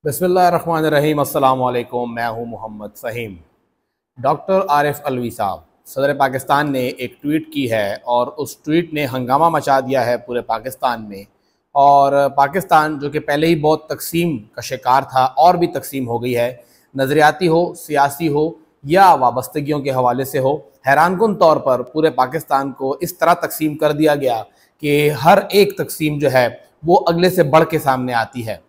बिस्मिल्लाहिर्रहमानिर्रहीम। अस्सलाम वालेकुम। मैं हूं मोहम्मद फ़हीम। डॉक्टर आरिफ अलवी साहब सदर पाकिस्तान ने एक ट्वीट की है और उस ट्वीट ने हंगामा मचा दिया है पूरे पाकिस्तान में। और पाकिस्तान जो कि पहले ही बहुत तकसीम का शिकार था और भी तकसीम हो गई है, नज़रियाती हो, सियासी हो या वाबस्तगियों के हवाले से हो। हैरानकुन तौर पर पूरे पाकिस्तान को इस तरह तकसीम कर दिया गया कि हर एक तकसीम जो है वो अगले से बढ़ के सामने आती है।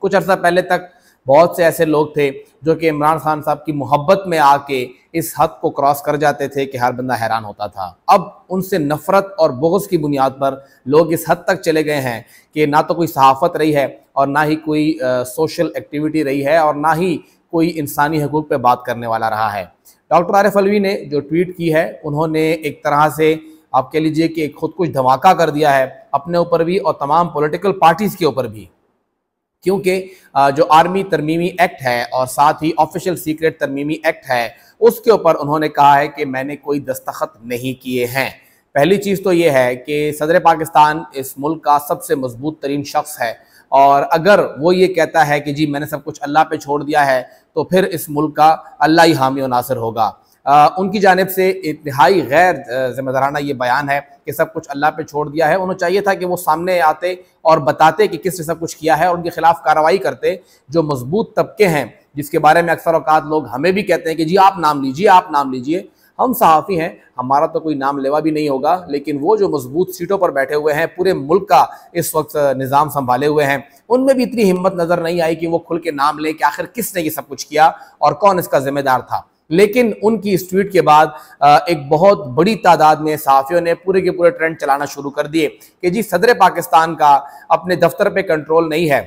कुछ अर्सा पहले तक बहुत से ऐसे लोग थे जो कि इमरान खान साहब की मोहब्बत में आके इस हद को क्रॉस कर जाते थे कि हर बंदा हैरान होता था। अब उनसे नफरत और बुग़्ज़ की बुनियाद पर लोग इस हद तक चले गए हैं कि ना तो कोई सहाफ़त रही है और ना ही कोई सोशल एक्टिविटी रही है और ना ही कोई इंसानी हकूक़ पे बात करने वाला रहा है। डॉक्टर आरिफ अलवी ने जो ट्वीट की है, उन्होंने एक तरह से आप कह लीजिए कि खुद कुछ धमाका कर दिया है अपने ऊपर भी और तमाम पॉलिटिकल पार्टीज़ के ऊपर भी, क्योंकि जो आर्मी तरमीमी एक्ट है और साथ ही ऑफिशियल सीक्रेट तरमीमी एक्ट है, उसके ऊपर उन्होंने कहा है कि मैंने कोई दस्तखत नहीं किए हैं। पहली चीज़ तो ये है कि सदर पाकिस्तान इस मुल्क का सबसे मजबूत तरीन शख्स है और अगर वो ये कहता है कि जी मैंने सब कुछ अल्लाह पे छोड़ दिया है, तो फिर इस मुल्क का अल्लाह ही हामी और नासिर होगा। उनकी जानिब से इंतहाई गैर ज़िम्मेदाराना ये बयान है कि सब कुछ अल्लाह पे छोड़ दिया है। उन्हें चाहिए था कि वो सामने आते और बताते कि किसने सब कुछ किया है और उनके खिलाफ कार्रवाई करते। जो मजबूत तबके हैं जिसके बारे में अक्सर औकात लोग हमें भी कहते हैं कि जी आप नाम लीजिए, आप नाम लीजिए, हम सहाफ़ी हैं, हमारा तो कोई नाम लेवा भी नहीं होगा, लेकिन वो जो मजबूत सीटों पर बैठे हुए हैं, पूरे मुल्क का इस वक्त निज़ाम संभाले हुए हैं, उनमें भी इतनी हिम्मत नज़र नहीं आई कि वो खुल के नाम लें कि आखिर किसने ये सब कुछ किया और कौन इसका जिम्मेदार था। लेकिन उनकी इस ट्वीट के बाद एक बहुत बड़ी तादाद में सहाफ़ियों ने पूरे के पूरे ट्रेंड चलाना शुरू कर दिए कि जी सदर पाकिस्तान का अपने दफ्तर पे कंट्रोल नहीं है,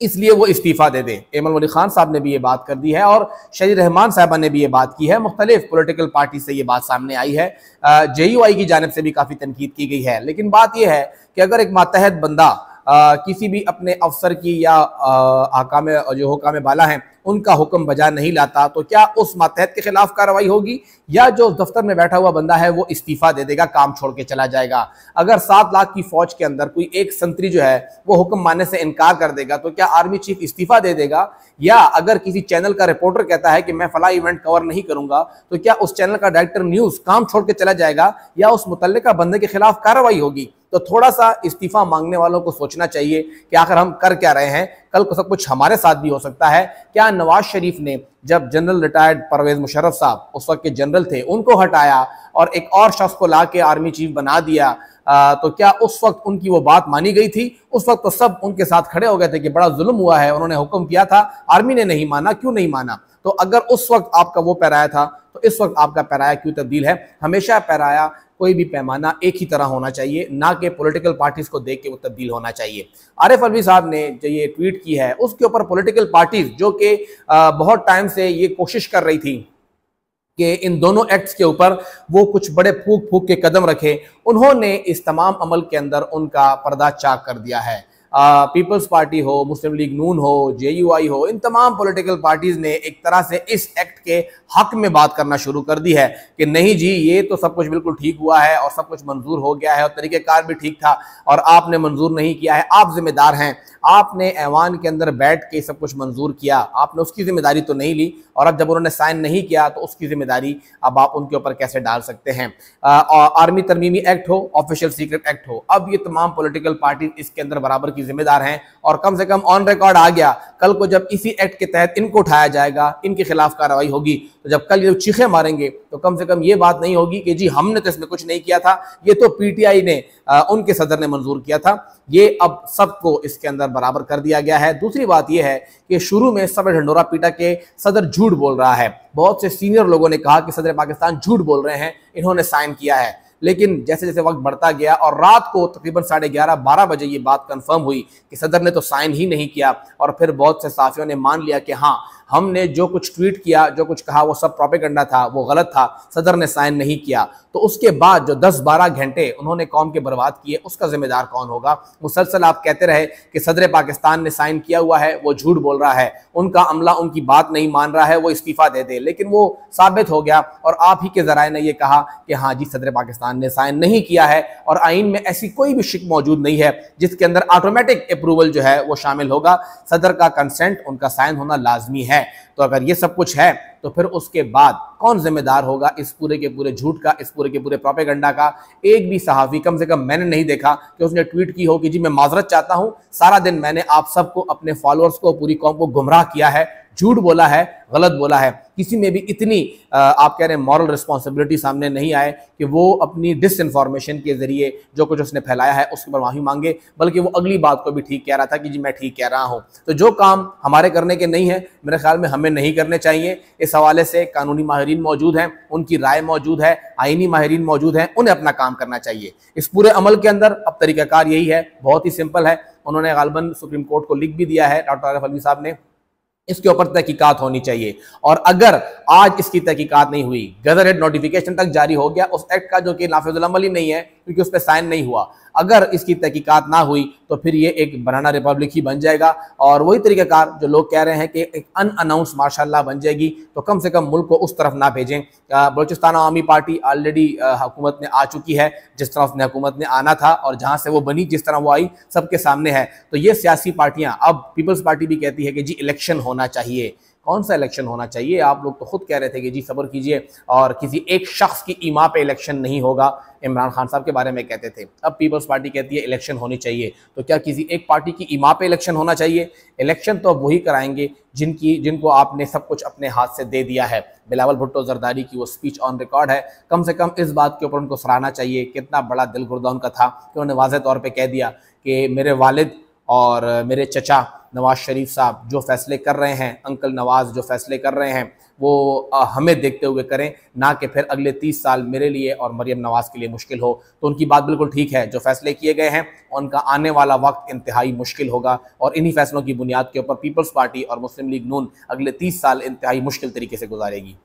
इसलिए वो इस्तीफ़ा दे दे। एमन वली खान साहब ने भी ये बात कर दी है और शहीद रहमान साहबा ने भी ये बात की है। मुख्तलिफ पॉलिटिकल पार्टी से ये बात सामने आई है। JUI की जानिब से भी काफ़ी तनकीद की गई है। लेकिन बात यह है कि अगर एक मातहत बंदा किसी भी अपने अफसर की या हकाम जो हुकाम बाला हैं उनका हुक्म बजा नहीं लाता, तो क्या उस मातहत के खिलाफ कार्रवाई होगी या जो दफ्तर में बैठा हुआ बंदा है वो इस्तीफ़ा दे देगा, काम छोड़ के चला जाएगा? अगर 7 लाख की फौज के अंदर कोई एक संतरी जो है वो हुक्म मानने से इनकार कर देगा, तो क्या आर्मी चीफ इस्तीफ़ा दे देगा? या अगर किसी चैनल का रिपोर्टर कहता है कि मैं फला इवेंट कवर नहीं करूंगा, तो क्या उस चैनल का डायरेक्टर न्यूज़ काम छोड़ के चला जाएगा या उस मुतल्लिका बंदे के खिलाफ कार्रवाई होगी? तो थोड़ा सा इस्तीफ़ा मांगने वालों को सोचना चाहिए कि आखिर हम कर क्या रहे हैं, कल को सब कुछ हमारे साथ भी हो सकता है। क्या नवाज शरीफ ने जब जनरल रिटायर्ड परवेज मुशर्रफ साहब उस वक्त के जनरल थे उनको हटाया और एक और शख्स को ला के आर्मी चीफ बना दिया, तो क्या उस वक्त उनकी वो बात मानी गई थी? उस वक्त तो सब उनके साथ खड़े हो गए थे कि बड़ा जुल्म हुआ है, उन्होंने हुक्म किया था, आर्मी ने नहीं माना, क्यों नहीं माना? तो अगर उस वक्त आपका वो पैराया था तो इस वक्त आपका पैराया क्यों तब्दील है? हमेशा पैराया कोई भी पैमाना एक ही तरह होना चाहिए, ना कि पॉलिटिकल पार्टीज को देख के वो तब्दील होना चाहिए। आरिफ अलवी साहब ने जो ये ट्वीट की है उसके ऊपर पॉलिटिकल पार्टीज जो कि बहुत टाइम से ये कोशिश कर रही थी कि इन दोनों एक्ट्स के ऊपर वो कुछ बड़े फूक फूक के कदम रखे, उन्होंने इस तमाम अमल के अंदर उनका पर्दा चाक कर दिया है। पीपल्स पार्टी हो, मुस्लिम लीग नून हो, JUI हो, इन तमाम पॉलिटिकल पार्टीज ने एक तरह से इस एक्ट के हक में बात करना शुरू कर दी है कि नहीं जी ये तो सब कुछ बिल्कुल ठीक हुआ है और सब कुछ मंजूर हो गया है और तरीक़ेकार भी ठीक था और आपने मंजूर नहीं किया है, आप जिम्मेदार हैं, आपने ऐवान के अंदर बैठ के सब कुछ मंजूर किया, आपने उसकी जिम्मेदारी तो नहीं ली और अब जब उन्होंने साइन नहीं किया तो उसकी जिम्मेदारी अब आप उनके ऊपर कैसे डाल सकते हैं? आर्मी तरमीमी एक्ट हो, ऑफिशियल सीक्रेट एक्ट हो, अब ये तमाम पॉलिटिकल पार्टी इसके अंदर बराबर जिम्मेदार हैं और कम से कम ऑन रिकॉर्ड आ गया, कल को जब इसी एक्ट के तहत इनको उठाया जाएगा, इनके खिलाफ कार्रवाई होगी, तो जब कल ये चीखें मारेंगे तो कम से कम ये बात नहीं होगी कि जी हमने तो इसमें कुछ नहीं किया था, ये तो PTI ने उनके सदर ने मंजूर किया था। ये अब सबको इसके अंदर बराबर कर दिया गया है। दूसरी बात यह है कि शुरू में सब ढंडोरा पीटा के सदर झूठ बोल रहा है, बहुत से सीनियर लोगों ने कहा कि सदर पाकिस्तान झूठ बोल रहे हैं, इन्होंने साइन किया है। लेकिन जैसे जैसे वक्त बढ़ता गया और रात को तकरीबन 11:30-12 बजे ये बात कंफर्म हुई कि सदर ने तो साइन ही नहीं किया और फिर बहुत से साफियों ने मान लिया कि हाँ हमने जो कुछ ट्वीट किया, जो कुछ कहा, वो सब प्रोपेगेंडा था, वो गलत था, सदर ने साइन नहीं किया। तो उसके बाद जो 10-12 घंटे उन्होंने कौम के बर्बाद किए, उसका जिम्मेदार कौन होगा? मुसलसल आप कहते रहे कि सदर पाकिस्तान ने साइन किया हुआ है, वो झूठ बोल रहा है, उनका अमला उनकी बात नहीं मान रहा है, वो इस्तीफा दे दे। लेकिन वो साबित हो गया और आप ही के जराए ने ये कहा कि हाँ जी, सदर पाकिस्तान ने साइन नहीं किया है और आइन में ऐसी कोई भी शिक मौजूद नहीं है जिसके अंदर ऑटोमेटिक अप्रूवल जो है वो शामिल होगा। सदर का कंसेंट, उनका साइन होना लाजमी है। तो अगर ये सब कुछ है तो फिर उसके बाद कौन जिम्मेदार होगा इस पूरे के पूरे झूठ का, इस पूरे के पूरे प्रोपेगेंडा का? एक भी सहाफ़ी, कम से कम मैंने नहीं देखा कि उसने ट्वीट की हो कि जी मैं माजरत चाहता हूं, सारा दिन मैंने आप सबको, अपने फॉलोअर्स को, पूरी कौम को गुमराह किया है, झूठ बोला है, गलत बोला है। किसी में भी इतनी आप कह रहे हैं मॉरल रिस्पॉन्सिबिलिटी सामने नहीं आए कि वो अपनी डिसइंफॉर्मेशन के जरिए जो कुछ उसने फैलाया है उसके ऊपर माफी मांगे, बल्कि वो अगली बात को भी ठीक कह रहा था कि जी मैं ठीक कह रहा हूं। तो जो काम हमारे करने के नहीं है, मेरे ख्याल में हमें नहीं करने चाहिए। इस हवाले से कानूनी माहिरीन मौजूद हैं, उनकी राय मौजूद है, आईनी माहिरीन मौजूद हैं, उन्हें अपना काम करना चाहिए। इस पूरे अमल के अंदर अब तरीकाकार यही है, बहुत ही सिंपल है। उन्होंने गालबन सुप्रीम कोर्ट को लिख भी दिया है डॉक्टर आरिफ अलवी साहब ने, इसके ऊपर तहकीकात होनी चाहिए। और अगर आज इसकी तहकीकात नहीं हुई, गजरेट नोटिफिकेशन तक जारी हो गया उस एक्ट का जो कि नाफिजुल अमल ही नहीं है क्योंकि उस पर साइन नहीं हुआ, अगर इसकी तहकीकात ना हुई तो फिर ये एक बनाना रिपब्लिक ही बन जाएगा और वही तरीक़ाकार जो लोग कह रहे हैं कि एक अनअनाउंस माशाअल्लाह बन जाएगी। तो कम से कम मुल्क को उस तरफ ना भेजें। बलूचिस्तान अवामी पार्टी ऑलरेडी हुकूमत में आ चुकी है, जिस तरह उसने हुकूमत में आना था और जहाँ से वो बनी, जिस तरह वो आई, सबके सामने है। तो ये सियासी पार्टियाँ, अब पीपल्स पार्टी भी कहती है कि जी इलेक्शन होना चाहिए। कौन सा इलेक्शन होना चाहिए? आप लोग तो खुद कह रहे थे कि जी सब्र कीजिए और किसी एक शख्स की ईमा पे इलेक्शन नहीं होगा, इमरान खान साहब के बारे में कहते थे। अब पीपल्स पार्टी कहती है इलेक्शन होनी चाहिए। तो क्या किसी एक पार्टी की ईमा पे इलेक्शन होना चाहिए? इलेक्शन तो अब वही कराएंगे जिनको आपने सब कुछ अपने हाथ से दे दिया है। बिलावल भुट्टो जरदारी की वो स्पीच ऑन रिकॉर्ड है, कम से कम इस बात के ऊपर उनको सराहना चाहिए। कितना बड़ा दिल गुर्दा उनका था कि उन्होंने वाज़ेह तौर पर कह दिया कि मेरे वालिद और मेरे चचा नवाज शरीफ साहब जो फैसले कर रहे हैं, अंकल नवाज जो फैसले कर रहे हैं, वो हमें देखते हुए करें, ना कि फिर अगले 30 साल मेरे लिए और मरियम नवाज के लिए मुश्किल हो। तो उनकी बात बिल्कुल ठीक है, जो फैसले किए गए हैं उनका आने वाला वक्त इंतहाई मुश्किल होगा और इन्हीं फैसलों की बुनियाद के ऊपर पीपल्स पार्टी और मुस्लिम लीग नून अगले 30 साल इंतहाई मुश्किल तरीके से गुजारेगी।